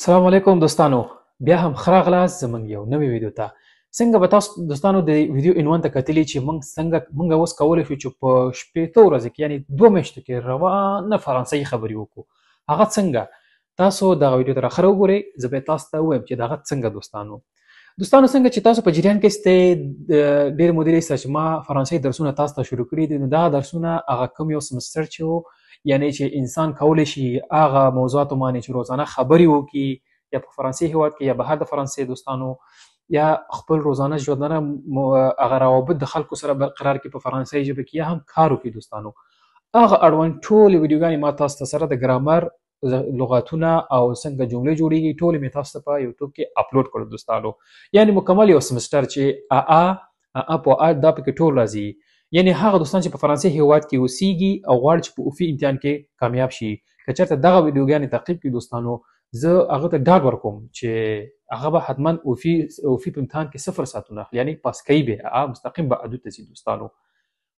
السلام علیکم دوستانو، بیا هم ښه راغلاست زموږ یو نوې ویډیو ته. څنګه به تاسو دوستانو د ویډیو عنوان ته کتلي چې موږ اوس کولی شو چې په شپېتو ورځو کې یعنې 2 میاشتو کې روانه فرانسوي خبرې وکړو. هغه څنګه؟ تاسو دغه ویډیو ته راښه وګورئ، زه به تاسو ته ووایم چې دغه څنګه دوستانو څنګه چې تاسو په جریان کې استئ ډېرې مودې راهیسې چې ما فرانسوي درسونه تاسو ته شروع کړي دي، نو دا درسونه هغه کوم یو سمستر چې و، یعنې چې انسان کولی شي هغه موضوعاتو باندې چې روزانه خبرې وکړي، یا په فرانسې هېواد کې یا بهر د فرانسې دوستانو، یا خپل روزانه ژوندانه هغه روابط د خلکو سره برقرار کړي په فرانسوي ژبه کې، یا هم کار وکړي دوستانو. هغه اړوند ټولې ویډیوګانې ما تاسو ته سره د ګرامر لغاتونه او څنګه جملې جوړېږي ټولې مې تاسو ته په یوټیوب کې اپلوډ کړو دوستانو. یعنې مکمل یو سمستر چې په دا پکې ټول راځي. یعنې هغه دوستان چې په فرانسې هېواد کې اوسېږي او غواړي چې په اوفي امتحان کې کامیاب شي، که چېرته دغه ویډیوګانې تعقیب کړي دوستانو، زه هغه ته ډاډ ورکوم چې هغه به حتما اوفي په امتحان کې 0 ساعتونه اخلي، یعنې پاس کوي به مستقیم به ادو ته ځي دوستانو.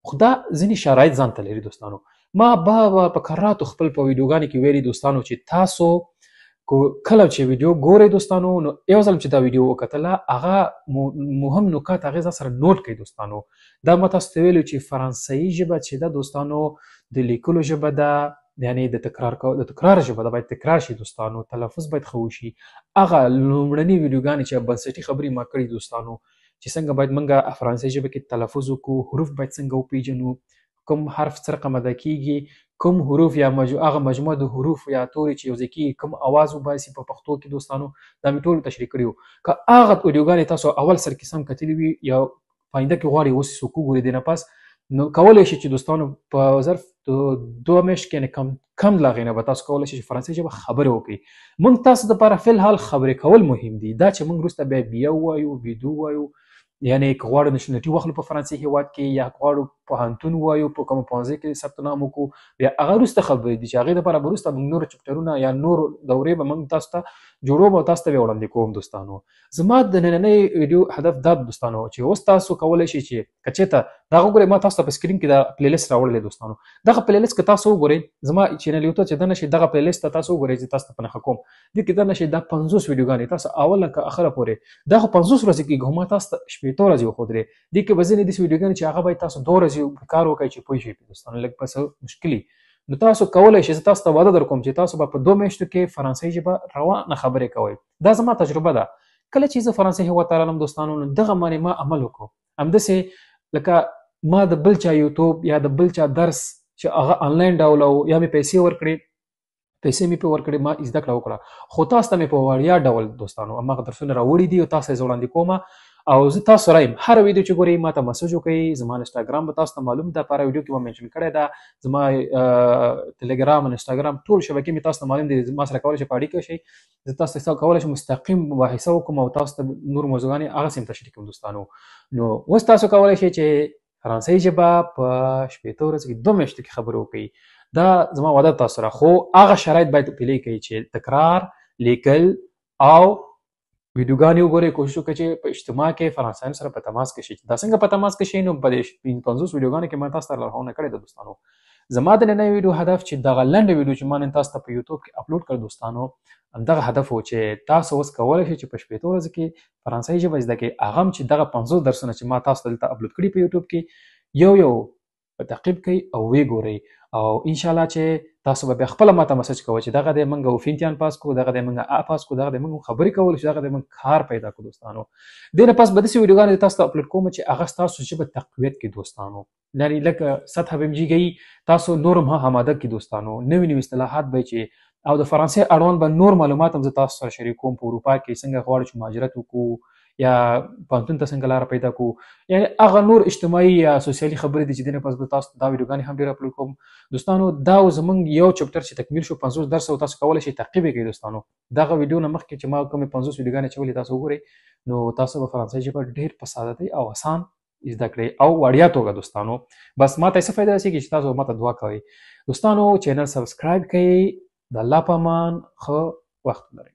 خو دا ځینې شرایط ځان ته لري دوستانو. ما به په کراتو خپل په ویډیوګانو کې ویلي دوستانو چې تاسو کله چې ویډیو ګورئ دوستانو، نو یو ځل چې دا ویډیو وکتله هغه مهم نکات هغې ځان سره نوټ کړئ دوستانو. دا ما تاسو ته ویلو چې فرانسوي ژبه چې ده دوستانو د لیکلو ژبه ده، یعنې د تکرار ژبه ده، باید تکرار شي دوستانو، تلفظ باید ښه وشي. هغه لومړني ویډیوګانې چې بنسټي خبرې ما کړي دوستانو، چې څنګه باید موږ فرانسوي ژبه کې تلفظ وکړو، حروف باید څنګه وپېژنو، کوم حرف څه رقم ادا کېږي، کوم حروف یا هغه مجموعه د حروف یا تورې چې یو ځای کېږي کوم اواز وباسي په پښتو کې دوستانو، دا مې ټول تشریح کړي وو. که هغه ویډیوګانې تاسو اول سر کې سم کتلي وي یا پاینده کې غواړئ اوس څوک وګورئ دې نه پس، نو کولی شي چې دوستانو په ظرف د 2 میاشت کې یعنې کم د هغې نه به تاسو کولی شئ چې فرانسوي ژبه خبرې وکړئ. موږ تاسو دپاره فی الحال خبرې کول مهم دي، دا چې موږ وروسته بیا بیا ووایو بیدو ووایو، یعنې که غواړو نشنلټي واخلو په فرانسې هېواد کې، یا غواړو پوهنتون ووایو په کومه پوهنځۍ کې ثبت نام وکړو، بیا هغه وروسته خبرې دي چې هغې دپاره به وروسته موږ نور چپټرونه یا نور دورې به موږ تاسو ته جوړوم او تاسو ته بیا وړاندې کوم دوستانو. زما د نننۍ ویډیو هدف دا دوستانو چې اوس تاسو کولی شئ چې که چېرته دا وګورئ، ما تاسو ته په سکرین کې دا پلی لیست راوړلی دوستانو. دغه پلی لیست که تاسو وګورئ، زما چینل یوټیوب چې دننه شئ دغه پلی لیست ته تاسو وګورئ، چې تاسو ته په نښه کوم دې کې دننه شئ دا 50 ویډیوګانې تاسو اول نه که اخره پورې دا خو 50 ورځې کېږي، خو ما تاسو ته 14 ورځې وښودلې. دې کې به ځینې داسې ویډیوګانې چې هغه باید تاسو 2 ورځې کار وکړئ چې پوه شئ دوستانو، لږ په مشکلي. نو تاسو کولی شئ، زه تاسو ته وعده در کوم چې تاسو به په 2 میاشتو کې فرانسوي ژبه روانه خبرې کوئ. دا زما تجربه ده. کله چې زه فرانسې هېواد ته رالم دوستانو، نو دغه باندې ما عمل وکړو، همداسې لکه ما د بل چا یوټیوب یا د بل چا درس چې هغه آنلاین ډول او یا مې پیسې ورکړې، پیسې مې پرې ورکړې، ما زده کړه وکړه، خو تاسو ته مې په وړیا ډول دوستانو هماغه درسونه راوړي دي او تاسو یې زه وړاندې کوم. او زه تاسو سره یم، هره ویډیو چې ګورئ ما ته مسج وکړئ. زما انسټاګرام به تاسو ته معلوم ده، په هره ویډیو کې به منشن کړی ده. زما ټلګرام انسټاګرام ټول شبکې مې تاسو ته معلوم دي، ما سره کولی شئ په اړیکه شئ. زه تاسو ته کولی شم مستقیم مباحثه وکړم او تاسو ته نور موضوعګانې هغسې هم تشریح کړم دوستانو. نو اوس تاسو کولی شئ چې فرانسوي ژبه په 14 ورځو کې 2 میاشتو کې خبرې وکړئ. دا زما وعده تاسو سره، خو هغه شرایط باید پلی کړئ چې تکرار، لیکل او ویډیوګانې وګورئ. کوشش وکړئ چې په اجتماع کې فرانسویانو سره په تماس کې شئ. دا څنګه په تماس کې شئ؟ نو په دې 50 ویډیوګانو کې ما تاسو ته لارښوونه کړې ده دوستانو. زما د نننۍ ویډیو هدف چې دغه لنډه ویډیو چې ما نن تاسو ته په یوټیوب کې اپلوډ کړه دوستانو، همدغه هدف و چې تاسو اوس کولی شئ چې په 14 ورځو کې فرانسوي ژبه زده کړئ. هغه هم چې دغه 50 درسونه چې ما تاسو ته دلته اپلوډ کړي په یوټیوب کې یو یو تعقیب کړئ او ویې ګورئ، او انشاءالله چې تاسو به بیا خپله ماته مسج کوئ چې دغه دی موږ اوفي امتحان پاس کړو، دغه دی موږ پاس کړو، دغه دی موږ خبرې کولی شو، دغه دی موږ کار پیدا کړو دوستانو. دې نه پس به داسې ویډیوګانې تاسو ته اپلوډ کوم چې هغه ستاسو ژبه تقویت کړي دوستانو، یعنې لکه سطح به جګوي، تاسو نور هم هماده کړي دوستانو. نوي نوي اصطلاحات به چې او د فرانسې اړوند به نور معلومات هم زه تاسو سره شریکوم. په اروپا کې څنګه غواړو چې مهاجرت وکړو یا پوهنتون ته څنګه لاره پیدا کړو، یعنې هغه نور اجتماعي یا سوسیالي خبرې دي چې دې نه پس به تاسو دا ویډیوګانې هم ډېر اپلوډ کوم دوستانو. دا زموږ یو چپټر چې تکمیل شو 50 درس او تاسو کولی شئ تعقیب یې کړئ دوستانو. دغه ویډیو نه مخکې چې ما کومې 50 ویډیوګانې اچولې تاسو وګورئ، نو تاسو به فرانسوي ژبه ډېر په سادهتۍ او اسان زده کړئ او وړیا توګه دوستانو. بس ما ته څه فایده رسېږي چې تاسو ما ته دعا کوئ دوستانو. چینل سبسکرایب کړئ. د الله په امان، ښه وخت ولرئ.